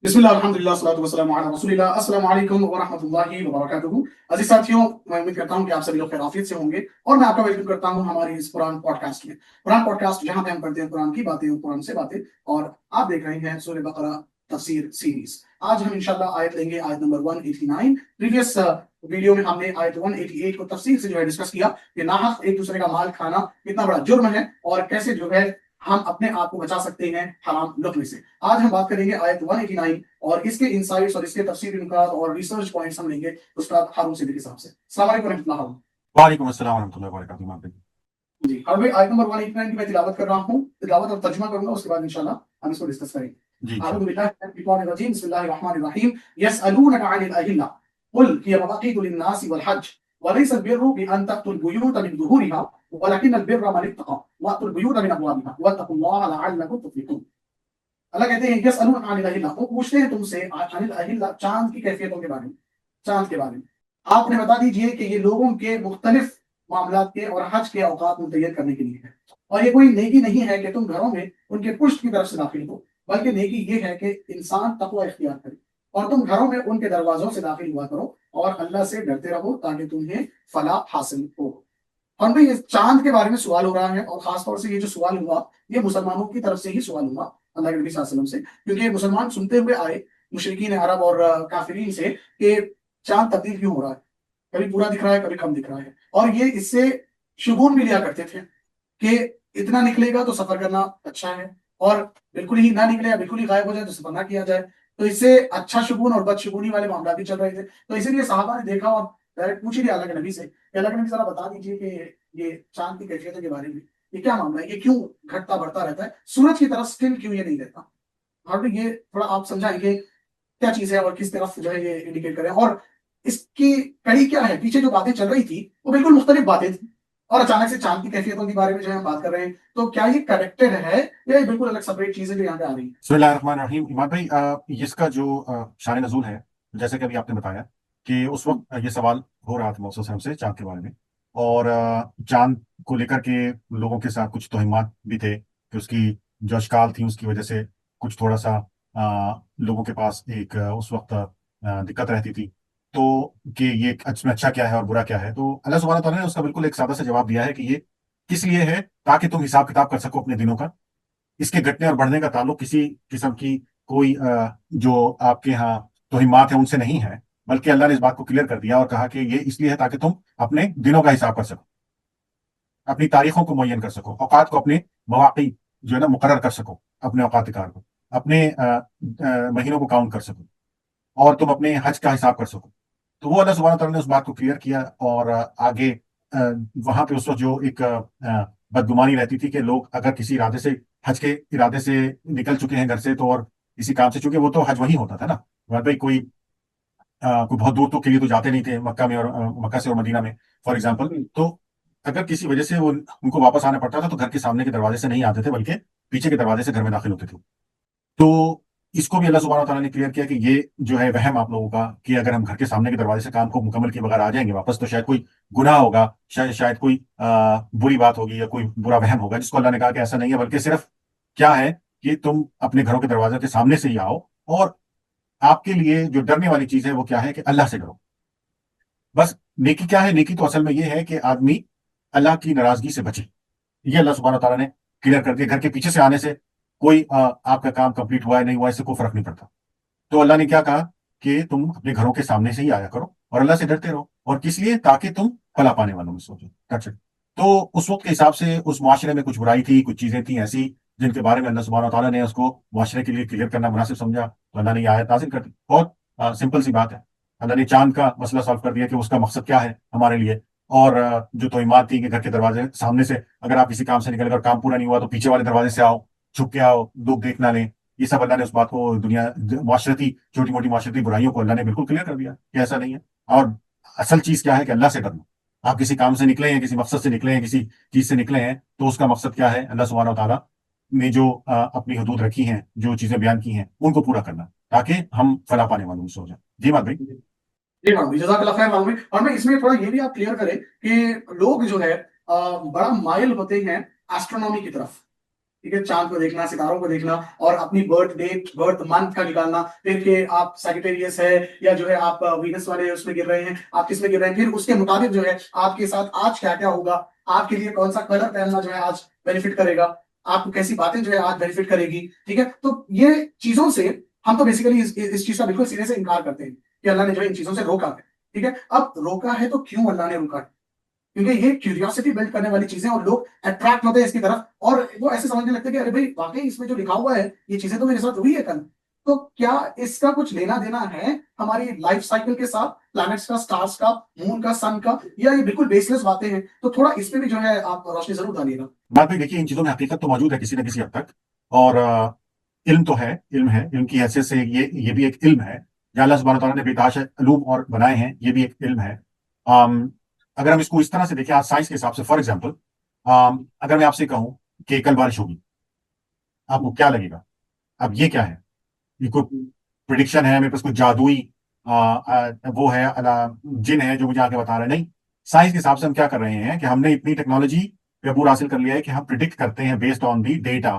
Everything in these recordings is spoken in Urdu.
بسم اللہ الحمدللہ والصلاۃ والسلام علی رسول اللہ۔ السلام علیکم ورحمۃ اللہ وبرکاتہ۔ عزیز ساتھیوں، میں امید کرتا ہوں کہ آپ سبھی لوگ خیر عافیت سے ہوں گے، اور میں آپ کا ویلکم کرتا ہوں ہماری اس قرآن پوڈ کاسٹ میں۔ قرآن پوڈ کاسٹ جہاں پہ ہم کرتے ہیں قرآن کی باتیں اور قرآن سے باتیں، اور آپ دیکھ رہے ہیں سورہ بقرہ تفسیر سیریز۔ آج ہم انشاءاللہ آیت لیں گے، آیت نمبر 189۔ پریویس ویڈیو میں ہم نے آیت 188 کو تفصیل سے جو ہے ڈسکس کیا کہ ناحق ایک دوسرے کا مال کھانا کتنا بڑا جرم ہے، اور کیسے جو ہے ہم اپنے آپ کو بچا سکتے ہیں حرام لقمے سے۔ آج ہم بات کریں گے آیت 189 اور اس کے انسائٹس اور اس کے تفسیری نکات اور ریسرچ پوائنٹس ہم لیں گے استاد ہارون صدیقی صاحب سے۔ السلام علیکم ورحمۃ اللہ۔ وعلیکم السلام ورحمۃ اللہ وبرکاتہ۔ جی اور میں آیت نمبر 189 کی میں تلاوت کر رہا ہوں، تلاوت اور ترجمہ کروں گا، اس کے بعد انشاءاللہ ہم اس کو ڈسکس کریں گے۔ اعوذ باللہ من الشیطان الرجیم، بسم اللہ الرحمن الرحیم۔ یسألونک عن الاہلہ قل هي مواقیت للناس والحج وليس البر بأن تأتوا البيوت من ظهورها ولكن البر من اتقى وأتوا البيوت من أبوابها واتقوا الله لعلكم تفلحون۔ اللہ کہتے ہیں یسألونک عن الاہلہ، وہ پوچھتے ہیں تم سے عن الاہلہ، چاند کی کیفیتوں کے بارے میں، چاند کے بارے میں۔ آپ انہیں بتا دیجئے کہ یہ لوگوں کے مختلف معاملات کے اور حج کے اوقات متعین کرنے کے لیے ہے، اور یہ کوئی نیکی نہیں ہے کہ تم گھروں میں ان کے پشت کی طرف سے داخل ہو، بلکہ نیکی یہ ہے کہ انسان تقوی اختیار کرے، اور تم گھروں میں ان کے دروازوں سے داخل ہوا کرو اور اللہ سے ڈرتے رہو تاکہ تمہیں فلاح حاصل ہو۔ اور بھائی یہ چاند کے بارے میں سوال ہو رہا ہے، اور خاص طور سے یہ جو سوال ہوا یہ مسلمانوں کی طرف سے ہی سوال ہوا اللہ کے نبی صلی اللہ علیہ وسلم سے، کیونکہ مسلمان سنتے ہوئے آئے مشرکین عرب اور کافرین سے کہ چاند تبدیل کیوں ہو رہا ہے، کبھی پورا دکھ رہا ہے کبھی کم دکھ رہا ہے، اور یہ اس سے شگون بھی لیا کرتے تھے کہ اتنا نکلے گا تو سفر کرنا اچھا ہے، اور بالکل ہی نہ نکلے یا بالکل ہی غائب ہو جائے تو سفر نہ کیا جائے۔ تو اس سے اچھا شگون اور بد شگونی والے معاملات بھی چل رہے تھے، تو اسی لیے صحابہ نے دیکھا اور ڈائریکٹ پوچھ لیا اللہ کے نبی سے کہ اللہ کے نبی ذرا بتا دیجیے کہ یہ چاند کی کیفیتوں کے بارے میں یہ کیا معاملہ ہے، یہ کیوں گھٹتا بڑھتا رہتا ہے، سورج کی طرف اسٹل کیوں یہ نہیں رہتا۔ اور یہ تھوڑا آپ سمجھائیں گے کیا چیز ہے اور کس طرف جو ہے یہ انڈیکیٹ کریں، اور اس کی کڑی کیا ہے، پیچھے جو باتیں چل رہی تھی وہ بالکل مختلف باتیں تھیں، اور اچانک سے چاند کی کیفیتوں کے بارے میں جو ہے ہم بات کر رہے ہیں، تو کیا یہ کنیکٹڈ ہے یا یہ بالکل الگ سپریٹ چیزیں جو یہاں پہ آ رہی ہیں؟ بسم اللہ الرحمن الرحیم۔ ایمان بھائی، اس کا جو شان نزول ہے، جیسے کہ ابھی آپ نے بتایا کہ اس وقت یہ سوال ہو رہا تھا محسوس ہم سے چاند کے بارے میں، اور چاند کو لے کر کے لوگوں کے ساتھ کچھ توہمات بھی تھے کہ اس کی جو اشکال تھیں اس کی وجہ سے کچھ تھوڑا سا لوگوں کے پاس ایک اس وقت دقت رہتی تھی، تو کہ یہ اس میں اچھا کیا ہے اور برا کیا ہے۔ تو اللہ سبحانہ تعالیٰ نے اس کا بالکل ایک سادہ سا جواب دیا ہے کہ یہ کس لیے ہے، تاکہ تم حساب کتاب کر سکو اپنے دنوں کا۔ اس کے گھٹنے اور بڑھنے کا تعلق کسی قسم کی کوئی جو آپ کے ہاں توہمات ہیں ان سے نہیں ہے، بلکہ اللہ نے اس بات کو کلیئر کر دیا اور کہا کہ یہ اس لیے ہے تاکہ تم اپنے دنوں کا حساب کر سکو، اپنی تاریخوں کو معین کر سکو، اوقات کو اپنے مواقع جو ہے نا مقرر کر سکو، اپنے اوقات کار کو، اپنے مہینوں کو کاؤنٹ کر سکو، اور تم اپنے حج کا حساب کر سکو۔ تو وہ اللہ سبحانہ تعالیٰ نے اس بات کو کلیئر کیا، اور آگے وہاں پہ اس وقت جو ایک بدگمانی رہتی تھی کہ لوگ اگر کسی ارادے سے حج کے ارادے سے نکل چکے ہیں گھر سے تو، اور کسی کام سے، چونکہ وہ تو حج وہی ہوتا تھا نا بھائی، کوئی بہت دور تو کے لیے تو جاتے نہیں تھے مکہ میں، اور مکہ سے اور مدینہ میں فار ایگزامپل، تو اگر کسی وجہ سے وہ ان کو واپس آنا پڑتا تھا تو گھر کے سامنے کے دروازے سے نہیں آتے تھے، بلکہ پیچھے کے دروازے سے گھر میں داخل ہوتے تھے۔ تو اس کو بھی اللہ سبحانہ تعالیٰ نے کلیئر کیا کہ یہ جو ہے وہم آپ لوگوں کا کہ اگر ہم گھر کے سامنے کے دروازے سے کام کو مکمل کیے بغیر آ جائیں گے واپس تو شاید کوئی گناہ ہوگا، شاید کوئی بری بات ہوگی یا کوئی برا وہم ہوگا، جس کو اللہ نے کہا کہ ایسا نہیں ہے، بلکہ صرف کیا ہے کہ تم اپنے گھروں کے دروازے کے سامنے سے ہی آؤ، اور آپ کے لیے جو ڈرنے والی چیز ہے وہ کیا ہے کہ اللہ سے ڈرو۔ بس نیکی کیا ہے؟ نیکی تو اصل میں یہ ہے کہ آدمی اللہ کی ناراضگی سے بچے۔ یہ اللہ سبحانہ تعالیٰ نے کلیئر کر دیا۔ گھر کے پیچھے سے آنے سے کوئی آپ کا کام کمپلیٹ ہوا ہے نہیں ہوا اس سے کوئی فرق نہیں پڑتا۔ تو اللہ نے کیا کہا کہ تم اپنے گھروں کے سامنے سے ہی آیا کرو اور اللہ سے ڈرتے رہو، اور کس لیے؟ تاکہ تم فلاح پانے والوں میں سوچو۔ تو اس وقت کے حساب سے اس معاشرے میں کچھ برائی تھی، کچھ چیزیں تھیں ایسی جن کے بارے میں اللہ سبحانہ تعالیٰ نے اس کو معاشرے کے لیے کلیئر کرنا مناسب سمجھا، تو اللہ نے یہ آیت نازل کر دی۔ بہت سمپل سی بات ہے، اللہ نے چاند کا مسئلہ سالو کر دیا کہ اس کا مقصد کیا ہے ہمارے لیے، اور جو توہمات تھی کہ گھر کے دروازے سامنے سے اگر آپ کسی کام سے نکل گئے، کام پورا نہیں ہوا تو پیچھے والے دروازے سے آؤ، چھپ کے آؤ، لوگ دیکھ نہ لیں، یہ سب اللہ نے اس بات کو معاشرتی چھوٹی موٹی معاشرتی برائیوں کو اللہ نے بالکل کلیئر کر دیا کہ ایسا نہیں ہے۔ اور اصل چیز کیا ہے کہ اللہ سے ڈرنا۔ آپ کسی کام سے نکلے ہیں، کسی مقصد سے نکلے ہیں، کسی چیز سے نکلے ہیں، تو اس کا مقصد کیا ہے؟ اللہ سبحانہ و تعالیٰ نے جو اپنی حدود رکھی ہیں، جو چیزیں بیان کی ہیں، ان کو پورا کرنا تاکہ ہم فلاح پانے والوں میں سو جائیں۔ جی بات بھائی۔ جی معلوم، جزاک اللہ خیر معلوم۔ اور میں اس میں تھوڑا یہ بھی آپ کلیئر کریں کہ لوگ جو ہے بڑا مائل ہوتے ہیں ایسٹرونومی کی طرف، ٹھیک ہے، چاند کو دیکھنا، ستاروں کو دیکھنا، اور اپنی برتھ ڈیٹ برتھ منتھ کا نکالنا، پھر کہ آپ سیجیٹیریس ہے یا جو ہے آپ وینس والے اس میں گر رہے ہیں، آپ کس میں گر رہے ہیں، پھر اس کے مطابق جو ہے آپ کے ساتھ آج کیا کیا ہوگا، آپ کے لیے کون سا کلر پہننا جو ہے آج بینیفٹ کرے گا، آپ کو کیسی باتیں جو ہے آج بینیفٹ کرے گی. ٹھیک ہے، تو یہ چیزوں سے ہم تو بیسیکلی اس چیز کا بالکل سینے سے انکار کرتے ہیں کہ اللہ نے جو ہے ان چیزوں سے روکا ہے. ٹھیک ہے، اب روکا ہے تو کیوں اللہ نے روکا ہے؟ کیونکہ یہ کیوریوسٹی بلڈ کرنے والی چیزیں، اور لوگ اٹریکٹ ہوتے ہیں اس کی طرف، اور وہ ایسے سمجھنے لگتے ہیں کہ ارے بھائی واقعی اس میں جو لکھا ہوا ہے یہ چیزیں تو میرے ساتھ ہوئی ہے کل. تو کیا اس کا کچھ لینا دینا ہے ہماری لائف سائیکل کے ساتھ، پلانٹس کا، سٹارز کا، مون کا، سن کا، یا یہ بالکل بیس لیس باتیں ہیں؟ تو تھوڑا اس پہ بھی جو ہے آپ روشنی ضرور ڈالیے گا. بات بھی دیکھیے، ان چیزوں میں حقیقت تو موجود ہے کسی نہ کسی حد تک، اور علم تو ہے، علم کی حیثیت سے یہ بھی ایک علم ہے. یا اللہ سبحانہ تعالیٰ نے بے تحاشا علوم اور بنائے ہیں، یہ بھی ایک علم ہے. اگر ہم اس کو اس طرح سے دیکھیں آج سائنس کے حساب سے، فار ایگزامپل اگر میں آپ سے کہوں کہ کل بارش ہوگی، آپ کو کیا لگے گا؟ اب یہ کیا ہے؟ یہ کوئی پریڈکشن ہے میرے پاس، کوئی جادوئی وہ ہے جن ہے جو مجھے آگے بتا رہے ہیں؟ نہیں. سائنس کے حساب سے ہم کیا کر رہے ہیں کہ ہم نے اتنی ٹیکنالوجی پہ عبور حاصل کر لیا ہے کہ ہم پریڈکٹ کرتے ہیں بیسڈ آن دی ڈیٹا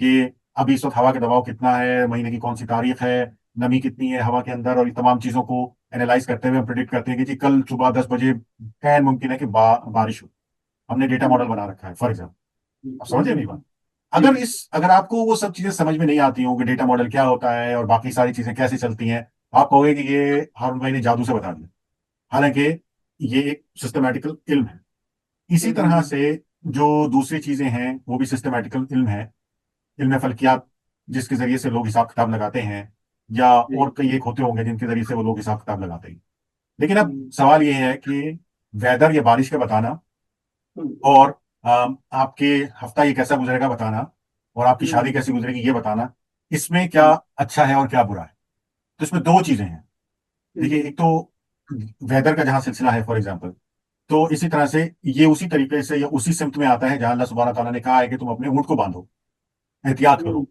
کہ ابھی اس وقت ہوا کا دباؤ کتنا ہے، مہینے کی کون سی تاریخ ہے، نمی کتنی ہے ہوا کے اندر، اور یہ تمام چیزوں کو اینالائز کرتے ہوئے ہم پریڈکٹ کرتے ہیں کہ جی کل صبح 10 بجے عین ممکن ہے کہ بارش ہو. ہم نے ڈیٹا ماڈل بنا رکھا ہے فار ایگزامپل. اب سمجھے میری بات؟ اگر آپ کو وہ سب چیزیں سمجھ میں نہیں آتی ہوں کہ ڈیٹا ماڈل کیا ہوتا ہے اور باقی ساری چیزیں کیسے چلتی ہیں، آپ کہو گے کہ یہ ہارون بھائی نے جادو سے بتا دیا. حالانکہ یہ ایک سسٹمیٹیکل علم ہے. اسی طرح سے جو دوسری چیزیں ہیں وہ بھی سسٹمیٹیکل علم ہے. علم فلکیات جس کے ذریعے سے لوگ حساب کتاب لگاتے ہیں، یا اور کئی ایک ہوتے ہوں گے جن کے ذریعے سے وہ لوگ حساب کتاب لگاتے ہیں. لیکن اب سوال یہ ہے کہ ویدر یا بارش کا بتانا، اور آپ کے ہفتہ یہ کیسا گزرے گا بتانا، اور آپ کی شادی کیسی گزرے گی یہ بتانا، اس میں کیا اچھا ہے اور کیا برا ہے؟ تو اس میں دو چیزیں ہیں. دیکھیے، ایک تو ویدر کا جہاں سلسلہ ہے فار ایگزامپل، تو اسی طرح سے یہ اسی طریقے سے یا اسی سمت میں آتا ہے جہاں اللہ سبحانہ تعالیٰ نے کہا ہے کہ تم اپنے اونٹ کو باندھو، احتیاط کرو،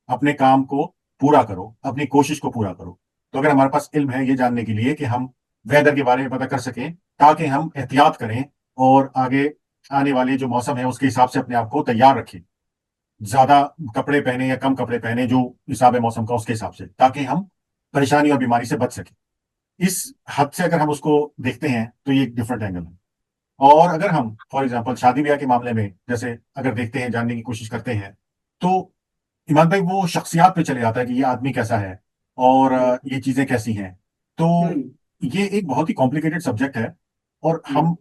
اپنے کام کو پورا کرو، اپنی کوشش کو پورا کرو. تو اگر ہمارے پاس علم ہے یہ جاننے کے لیے کہ ہم ویدر کے بارے میں پتہ کر سکیں تاکہ ہم احتیاط کریں اور آگے آنے والے جو موسم ہے اس کے حساب سے اپنے آپ کو تیار رکھیں، زیادہ کپڑے پہنے یا کم کپڑے پہنے جو حساب ہے موسم کا اس کے حساب سے، تاکہ ہم پریشانی اور بیماری سے بچ سکیں. اس حد سے اگر ہم اس کو دیکھتے ہیں تو یہ ایک ڈفرنٹ اینگل ہے. اور اگر ہم فار ایگزامپل شادی بیاہ کے معاملے میں جیسے اگر دیکھتے ہیں، جاننے کی کوشش کرتے ہیں، تو ایمان بھائی وہ شخصیات پہ چلے جاتا ہے کہ یہ آدمی کیسا ہے اور یہ چیزیں کیسی ہیں. تو یہ ایک بہت ہی کمپلیکیٹڈ سبجیکٹ ہے، اور ہم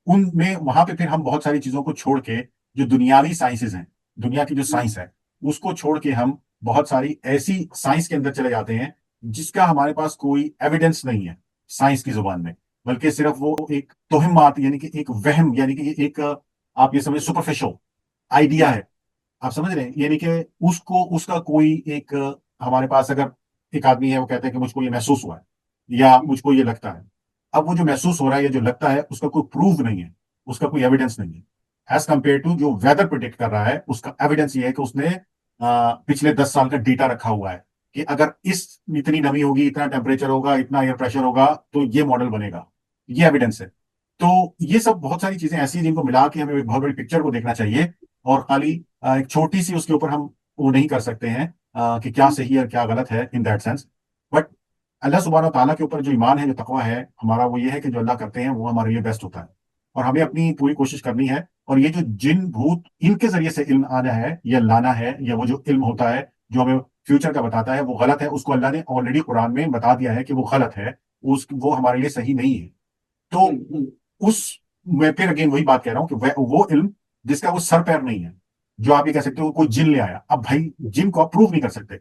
ان میں وہاں پہ پھر ہم بہت ساری چیزوں کو چھوڑ کے جو دنیاوی سائنسز ہیں، دنیا کی جو سائنس ہے اس کو چھوڑ کے ہم بہت ساری ایسی سائنس کے اندر چلے جاتے ہیں جس کا ہمارے پاس کوئی ایویڈنس نہیں ہے سائنس کی زبان میں، بلکہ صرف وہ ایک توہمات، یعنی کہ ایک وہم، یعنی کہ ایک آپ یہ سمجھ سپرفیشل آئیڈیا ہے. آپ سمجھ رہے ہیں؟ یعنی کہ اس کا کوئی ایک ہمارے پاس اگر ایک آدمی ہے وہ کہتے ہیں کہ مجھ کو یہ محسوس ہوا ہے یا مجھ کو یہ لگتا ہے، اب وہ جو محسوس ہو رہا ہے یا جو لگتا ہے اس کا کوئی پروف نہیں ہے، اس کا کوئی ایویڈنس نہیں ہے، ایز کمپیئر ٹو جو ویدر پریڈکٹ کر رہا ہے اس کا ایویڈنس یہ ہے کہ اس نے پچھلے 10 سال کا ڈیٹا رکھا ہوا ہے کہ اگر اتنی نمی ہوگی، اتنا ٹیمپریچر ہوگا، اتنا ایئر پریشر ہوگا تو یہ ماڈل بنے گا. یہ ایویڈنس ہے. تو یہ سب بہت ساری چیزیں ایسی ہیں جن کو ملا کے ہمیں ایک بہت بڑی پکچر کو دیکھنا چاہیے، اور خالی ایک چھوٹی سی اس کے اوپر ہم وہ نہیں کر سکتے ہیں کہ کیا صحیح ہے اور کیا غلط ہے ان دیٹ سینس. بٹ اللہ سبحانہ تعالیٰ کے اوپر جو ایمان ہے، جو تقویٰ ہے ہمارا، وہ یہ ہے کہ جو اللہ کرتے ہیں وہ ہمارے لیے بیسٹ ہوتا ہے، اور ہمیں اپنی پوری کوشش کرنی ہے. اور یہ جو جن بھوت ان کے ذریعے سے علم آنا ہے یا لانا ہے، یا وہ جو علم ہوتا ہے جو ہمیں فیوچر کا بتاتا ہے وہ غلط ہے، اس کو اللہ نے آلریڈی قرآن میں بتا دیا ہے کہ وہ غلط ہے، وہ ہمارے لیے صحیح نہیں ہے. تو اس میں پھر اگین وہی بات کہہ رہا ہوں کہ وہ علم جس کا وہ سر پیر نہیں ہے، جو آپ یہ کہہ سکتے ہو کوئی جن لے آیا. اب بھائی جن کو آپ پروف نہیں کر سکتے.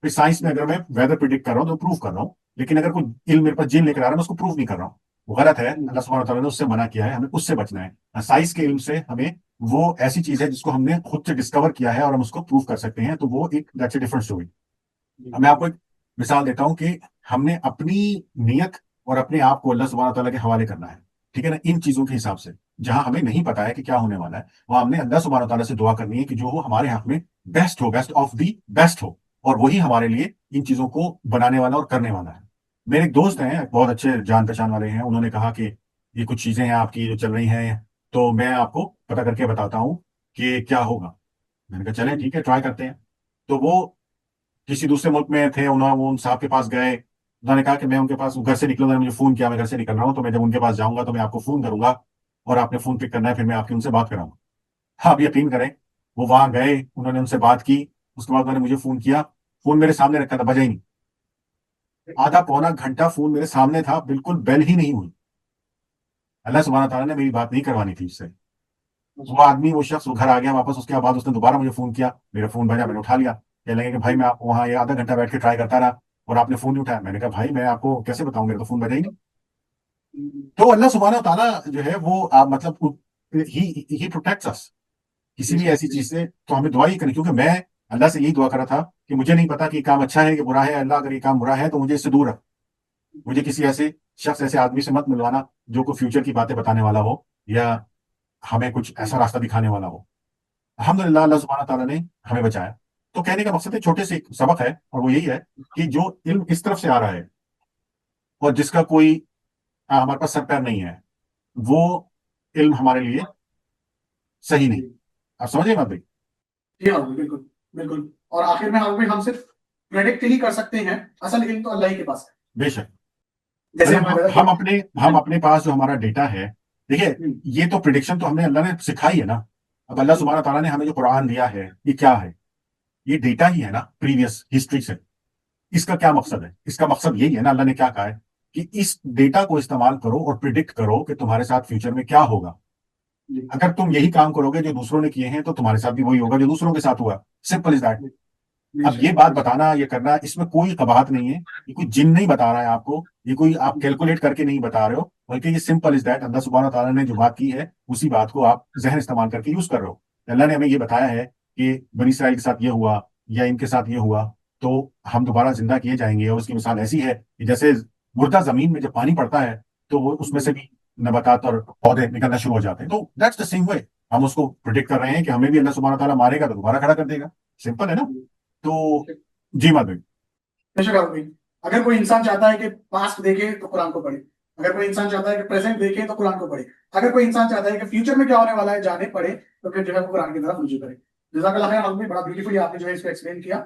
پھر سائنس میں اگر میں ویدر پریڈکٹ کر رہا ہوں تو پروف کر رہا ہوں، لیکن اگر کوئی علم میرے پاس جن لے کر آ رہا ہے میں اس کو پروف نہیں کر رہا ہوں، وہ غلط ہے. اللہ سبحانہ تعالیٰ نے اس سے منع کیا ہے، ہمیں اس سے بچنا ہے. سائنس کے علم سے ہمیں وہ ایسی چیز ہے جس کو ہم نے خود سے ڈسکور کیا ہے اور ہم اس کو پروف کر سکتے ہیں، تو وہ ایک دیٹس اے ڈفرنٹ اسٹوری. میں آپ کو ایک مثال دیتا ہوں کہ ہم نے اپنی نیت اور اپنے آپ کو اللہ سبحانہ تعالیٰ کے حوالے کرنا ہے، ٹھیک ہے نا. ان چیزوں کے حساب سے جہاں ہمیں نہیں پتا ہے کہ کیا ہونے والا ہے، وہاں ہم نے اللہ سبحانہ تعالیٰ سے دعا کرنی ہے کہ جو وہ ہمارے حق میں بیسٹ ہو، بیسٹ آف دی بیسٹ ہو، اور وہی ہمارے لیے ان چیزوں کو بنانے والا اور کرنے والا ہے. میرے ایک دوست ہیں بہت اچھے جان پہچان والے ہیں، انہوں نے کہا کہ یہ کچھ چیزیں ہیں آپ کی جو چل رہی ہیں، تو میں آپ کو پتہ کر کے بتاتا ہوں کہ کیا ہوگا. میں نے کہا چلیں ٹھیک ہے ٹرائی کرتے ہیں. تو وہ کسی دوسرے ملک میں تھے, وہ ان صاحب کے پاس گئے. انہوں نے کہا کہ میں ان کے پاس گھر سے نکلوں, انہوں نے مجھے فون کیا, میں گھر سے نکل رہا ہوں, تو میں جب ان کے پاس جاؤں گا تو میں آپ کو فون کروں گا اور آپ نے فون پک کرنا ہے, پھر میں آپ کی ان سے بات کراؤں گا. آپ یقین کریں وہ وہاں گئے, انہوں نے ان سے بات کی, اس کے بعد انہوں نے مجھے فون کیا. فون میرے سامنے رکھا تھا, بجا ہی نہیں. آدھا پونا گھنٹہ فون میرے سامنے تھا, بالکل بیل ہی نہیں ہوئی. اللہ سبحانہ تعالیٰ نے میری بات نہیں کروانی تھی اس سے. وہ آدمی, وہ شخص, وہ گھر آ گیا واپس. اس کے بعد اس نے دوبارہ مجھے فون کیا, میرا فون بجا, میں نے اٹھا لیا. کہنے لگے کہ بھائی میں آپ وہاں یہ آدھا گھنٹہ بیٹھ کے ٹرائی کرتا رہا اور آپ نے فون نہیں اٹھایا. میں نے کہا بھائی میں آپ کو کیسے بتاؤں, میرا تو فون بجا ہی نہیں. تو اللہ سبحانہ تعالیٰ جو ہے وہ مطلب ہی پروٹیکٹس اس کسی بھی ایسی چیز سے. تو ہمیں دعا ہی کرنی, کیونکہ میں اللہ سے یہی دعا کر رہا تھا کہ مجھے نہیں پتا کہ یہ کام اچھا ہے کہ برا ہے. اللہ اگر یہ کام برا ہے تو مجھے اس سے دور رکھ, مجھے کسی ایسے شخص, ایسے آدمی سے مت ملوانا جو کوئی فیوچر کی باتیں بتانے والا ہو یا ہمیں کچھ ایسا راستہ دکھانے والا ہو. الحمدللہ اللہ سبحانہ تعالیٰ نے ہمیں بچایا. تو کہنے کا مقصد ایک چھوٹے سے سبق ہے, اور وہ یہی ہے کہ جو علم اس طرف سے آ رہا ہے اور جس کا کوئی ہمارے پاس سر پیر نہیں ہے, وہ علم ہمارے لیے صحیح نہیں. آپ سمجھے بات بھائی؟ جی ہاں بالکل بالکل. اور آخر میں ہم صرف پریڈکٹ ہی کر سکتے ہیں, اصل علم تو اللہ ہی کے پاس ہے. بے شک. جیسے ہم اپنے پاس جو ہمارا ڈیٹا ہے, دیکھیے یہ تو پریڈکشن تو ہم نے اللہ نے سکھائی ہے نا. اب اللہ سبحانہ تعالیٰ نے ہمیں جو قرآن دیا ہے یہ کیا ہے؟ یہ ڈیٹا ہی ہے نا پریویس ہسٹری سے. اس کا کیا مقصد ہے؟ اس کا مقصد یہی ہے نا, اللہ نے کیا کہا ہے کہ اس ڈیٹا کو استعمال کرو اور پریڈکٹ کرو کہ تمہارے ساتھ فیوچر میں کیا ہوگا. اگر تم یہی کام کرو گے جو دوسروں نے کیے ہیں تو تمہارے ساتھ بھی وہی ہوگا جو دوسروں کے ساتھ ہوا. Simple is that. اب یہ بات بتانا, یہ کرنا, اس میں کوئی قباحت نہیں ہے. یہ کوئی جن نہیں بتا رہا ہے آپ کو, یہ کوئی آپ کیلکولیٹ کر کے نہیں بتا رہے ہو, بلکہ یہ سمپل از دیٹ. اللہ سبحانہ تعالیٰ نے جو بات کی ہے اسی بات کو آپ ذہن استعمال کر کے یوز کر رہے ہو. اللہ نے ہمیں یہ بتایا ہے کہ بنی اسرائیل کے ساتھ یہ ہوا یا ان کے ساتھ یہ ہوا تو ہم دوبارہ زندہ کیے جائیں گے. اور اس کی مثال ایسی ہے کہ جیسے مردہ زمین میں جب پانی پڑتا ہے تو وہ اس میں سے بھی نباتات اور پودے نکلنا شروع ہو جاتے ہیں. تو دیٹس دا سیم وے. ہم اس کو پریڈکٹ کر رہے ہیں کہ ہمیں بھی اللہ سبحانہ تعالیٰ مارے گا تو دوبارہ کھڑا کر دے گا. سمپل ہے نا. تو جی مات بھائی. بے شک آپ بھائی. اگر کوئی انسان چاہتا ہے کہ پاسٹ دیکھے تو قرآن کو پڑھے, اگر کوئی انسان چاہتا ہے کہ پریزنٹ دیکھے تو قرآن کو پڑھے, اگر کوئی انسان چاہتا ہے کہ فیوچر میں کیا ہونے والا ہے جانے پڑے تو پھر جو ہے وہ قرآن کی طرف رجوع کرے. جزاک اللہ خیر. بڑا بیوٹیفلی آپ نے جو ہے اس کو ایکسپلین کیا.